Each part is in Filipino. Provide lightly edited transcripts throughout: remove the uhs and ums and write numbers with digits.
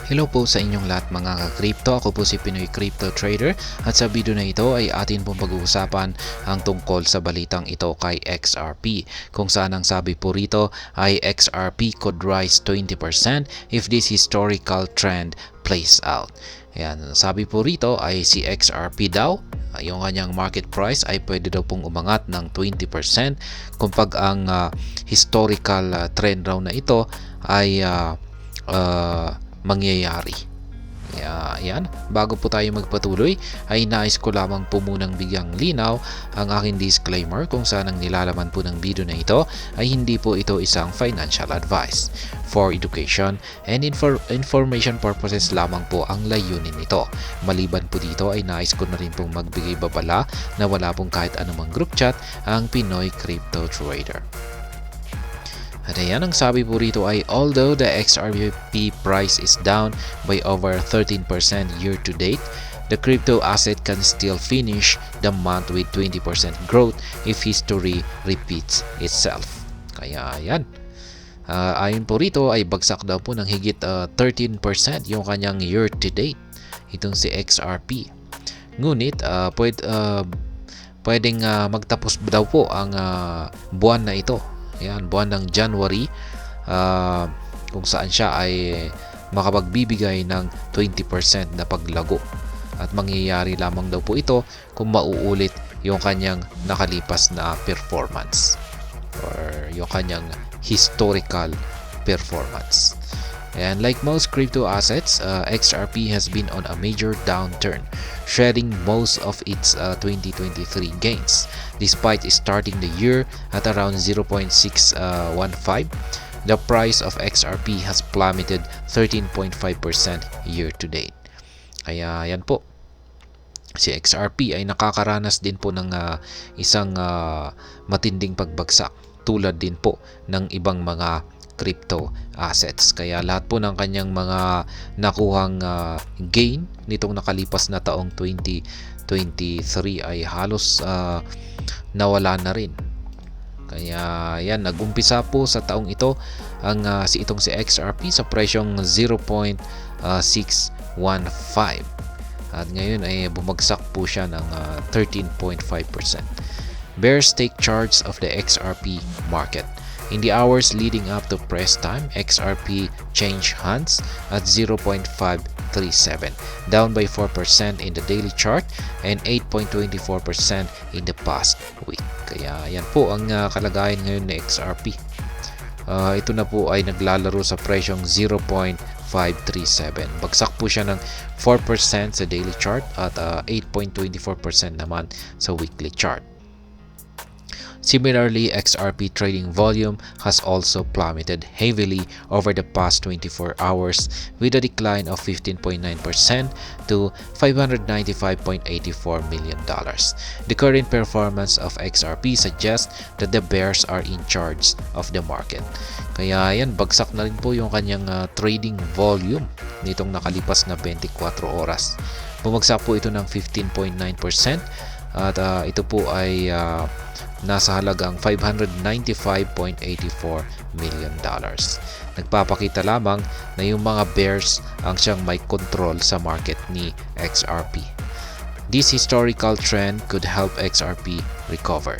Hello po sa inyong lahat mga ka-crypto. Ako po si Pinoy Crypto Trader at sa video na ito ay atin pong pag-uusapan ang tungkol sa balitang ito kay XRP. Kung saan ang sabi po rito ay XRP could rise 20% if this historical trend plays out. Ayan, sabi po rito ay si XRP daw, yung kanyang market price ay pwede daw pong umangat ng 20% kung ang historical trend raw na ito ay mangyayari. Yan. Bago po tayo magpatuloy ay nais ko lamang po munang bigyang linaw ang aking disclaimer kung saan ang nilalaman po ng video na ito ay hindi po ito isang financial advice. For education and information purposes lamang po ang layunin nito. Maliban po dito ay nais ko na rin pong magbigay babala na wala pong kahit anumang group chat ang Pinoy Crypto Trader. At ayan, ang sabi po rito ay although the XRP price is down by over 13% year to date, the crypto asset can still finish the month with 20% growth if history repeats itself. Kaya ayan, ayon po rito ay bagsak daw po ng higit 13% yung kanyang year to date, itong si XRP. Ngunit pwedeng magtapos daw po ang buwan na ito. Ayan, buwan ng January kung saan siya ay makapagbibigay ng 20% na paglago. At mangyayari lamang daw po ito kung mauulit yung kanyang nakalipas na performance or yung kanyang historical performance. And like most crypto assets, XRP has been on a major downturn, shedding most of its 2023 gains. Despite starting the year at around 0.615, the price of XRP has plummeted 13.5% year to date. Kaya yan po, si XRP ay nakakaranas din po ng isang matinding pagbagsak tulad din po ng ibang mga crypto assets. Kaya lahat po ng kanyang mga nakuhang gain nitong nakalipas na taong 2023 ay halos nawala na rin. Kaya yan, nagumpisa po sa taong ito ang itong si XRP sa presyong 0.615 at ngayon ay bumagsak po siya ng 13.5%. Bears take charge of the XRP market. In the hours leading up to press time, XRP changed hands at 0.537, down by 4% in the daily chart and 8.24% in the past week. Kaya yan po ang kalagayan ngayon ng XRP. Ito na po ay naglalaro sa presyong 0.537. Bagsak po siya ng 4% sa daily chart at 8.24% naman sa weekly chart. Similarly, XRP trading volume has also plummeted heavily over the past 24 hours with a decline of 15.9% to $595.84 million. The current performance of XRP suggests that the bears are in charge of the market. Kaya yan, bagsak na rin po yung kanyang trading volume nitong nakalipas na 24 oras. Bumagsak po ito ng 15.9% at ito po ay nasa halagang $595.84 million. Nagpapakita lamang na yung mga bears ang siyang may control sa market ni XRP. This historical trend could help XRP recover.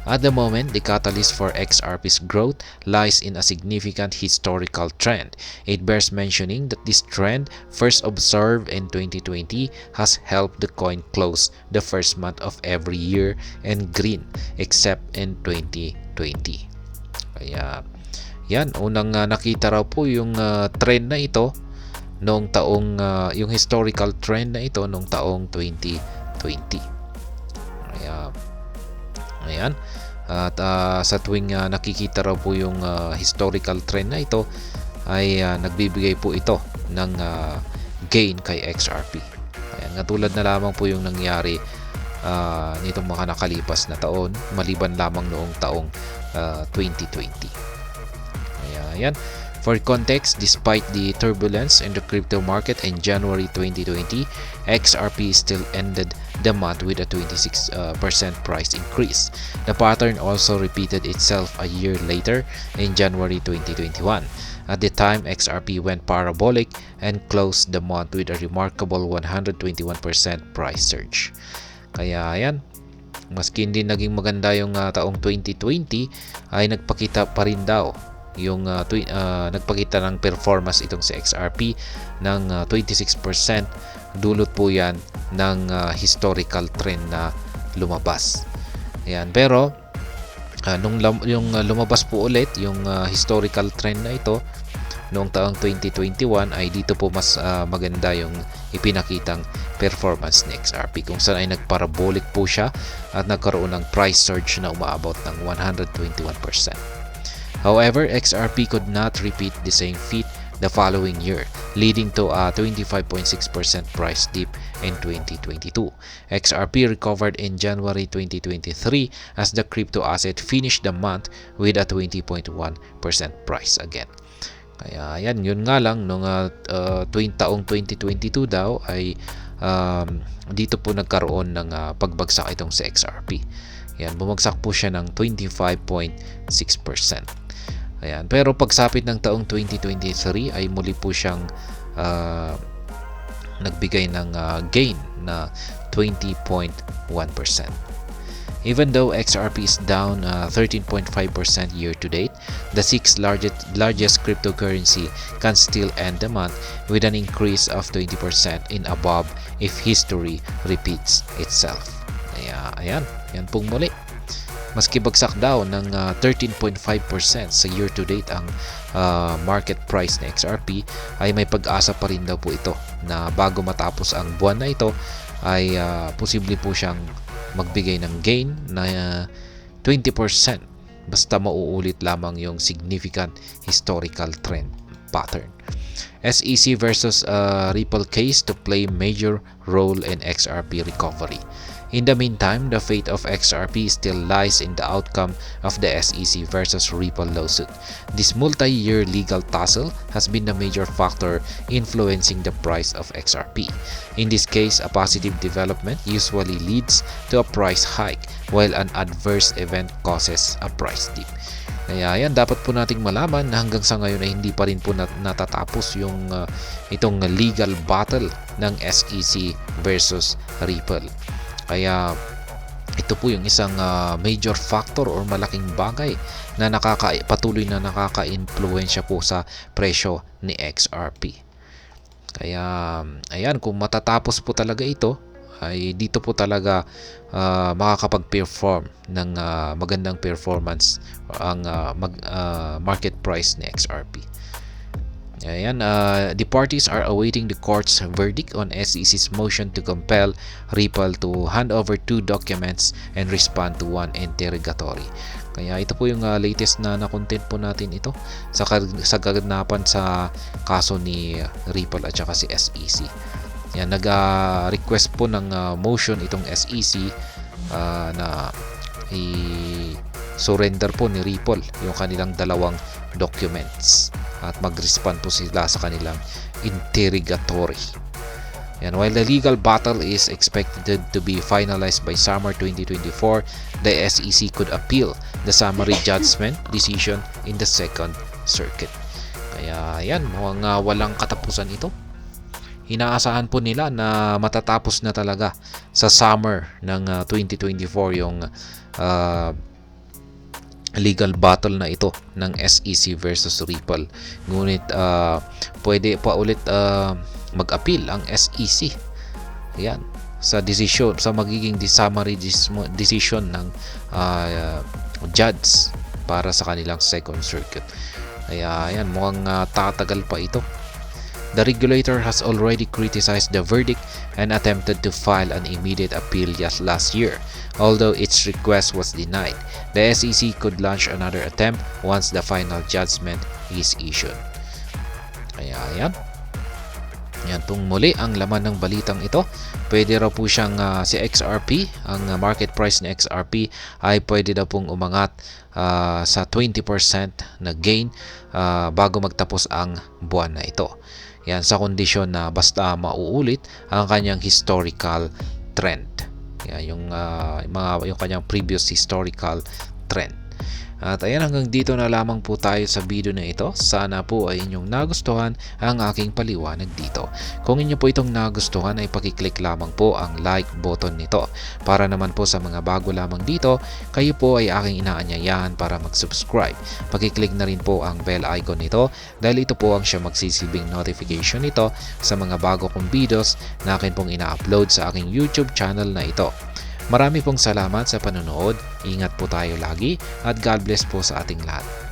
At the moment, the catalyst for XRP's growth lies in a significant historical trend. It bears mentioning that this trend, first observed in 2020, has helped the coin close the first month of every year and green except in 2020. Kaya yan, unang nakita raw po yung trend na ito noong taong yung historical trend na ito noong taong 2020. Kaya ayan. At sa tuwing nakikita raw po yung historical trend na ito ay nagbibigay po ito ng gain kay XRP. Ayan, katulad na lamang po yung nangyari nitong mga nakalipas na taon, maliban lamang noong taong 2020. Ayan. For context, despite the turbulence in the crypto market in January 2020, XRP still ended the month with a 26% price increase. The pattern also repeated itself a year later in January 2021. At the time, XRP went parabolic and closed the month with a remarkable 121% price surge. Kaya ayan, maski hindi naging maganda yung taong 2020 ay nagpakita pa rin daw yung nagpakita ng performance itong si XRP ng 26%. Dulot po yan ng historical trend na lumabas. Ayan, pero yung lumabas po ulit yung historical trend na ito noong taong 2021 ay dito po mas maganda yung ipinakitang performance ni XRP, kung saan ay nagparabolic po siya at nagkaroon ng price surge na umaabot ng 121%. However, XRP could not repeat the same feat the following year, leading to a 25.6% price dip in 2022. XRP recovered in January 2023 as the crypto asset finished the month with a 20.1% price again. Kaya yan, yun nga lang nung taong 2022 daw ay dito po nagkaroon ng pagbagsak itong sa XRP. Yan, bumagsak po siya ng 25.6%. Ayan, pero pagsapit ng taong 2023 ay muli po siyang nagbigay ng gain na 20.1%. Even though XRP is down 13.5% year to date, the sixth largest cryptocurrency can still end the month with an increase of 20% in above if history repeats itself. Ayan, yan pong muli. Maski bagsak daw ng 13.5% sa year to date ang market price ng XRP, ay may pag-asa pa rin daw po ito na bago matapos ang buwan na ito ay posible po siyang magbigay ng gain na 20% basta mauulit lamang yung significant historical trend pattern. SEC versus Ripple case to play major role in XRP recovery. In the meantime, the fate of XRP still lies in the outcome of the SEC versus Ripple lawsuit. This multi-year legal tussle has been the major factor influencing the price of XRP. In this case, a positive development usually leads to a price hike, while an adverse event causes a price dip. Kaya yan, dapat po nating malaman na hanggang sa ngayon ay hindi pa rin po natatapos yung itong legal battle ng SEC versus Ripple. Kaya ito po yung isang major factor or malaking bagay na patuloy na nakaka-influensya po sa presyo ni XRP. Kaya ayan, kung matatapos po talaga ito, ay dito po talaga makakapag-perform ng magandang performance ang market price ni XRP. Ayan, the parties are awaiting the court's verdict on SEC's motion to compel Ripple to hand over 2 documents and respond to 1 interrogatory. Kaya ito po yung latest na content po natin ito sa kaganapan sa kaso ni Ripple at saka si SEC. Yan, nag-request po ng motion itong SEC na i-surrender po ni Ripple yung kanilang dalawang documents at mag-respond po sila sa kanilang interrogatory. And while the legal battle is expected to be finalized by summer 2024, the SEC could appeal the summary judgment decision in the Second Circuit. Kaya yan, mukhang walang katapusan ito. Inaasahan po nila na matatapos na talaga sa summer ng 2024 yung legal battle na ito ng SEC versus Ripple. Ngunit pwede pa ulit mag-appeal ang SEC. Ayan, sa decision, sa magiging summary decision ng judge para sa kanilang Second Circuit. Kaya ayan, mukhang tatagal pa ito. The regulator has already criticized the verdict and attempted to file an immediate appeal last year. Although its request was denied, the SEC could launch another attempt once the final judgment is issued. Kaya yan. Yan pong muli ang laman ng balitang ito. Pwede raw po siyang si XRP, ang market price ni XRP ay pwede daw pong umangat sa 20% na gain bago magtapos ang buwan na ito. Yan, sa kondisyon na basta mauulit ang kanyang historical trend. Yan, yung kanyang previous historical trend. At ayan, hanggang dito na lamang po tayo sa video na ito. Sana po ay inyong nagustuhan ang aking paliwanag dito. Kung inyo po itong nagustuhan ay pakiclick lamang po ang like button nito. Para naman po sa mga bago lamang dito, kayo po ay aking inaanyayahan para mag-subscribe. Pakiclick na rin po ang bell icon nito dahil ito po ang siya magsisilbing notification nito sa mga bago kong videos na akin pong ina-upload sa aking YouTube channel na ito. Marami pong salamat sa panonood, ingat po tayo lagi at God bless po sa ating lahat.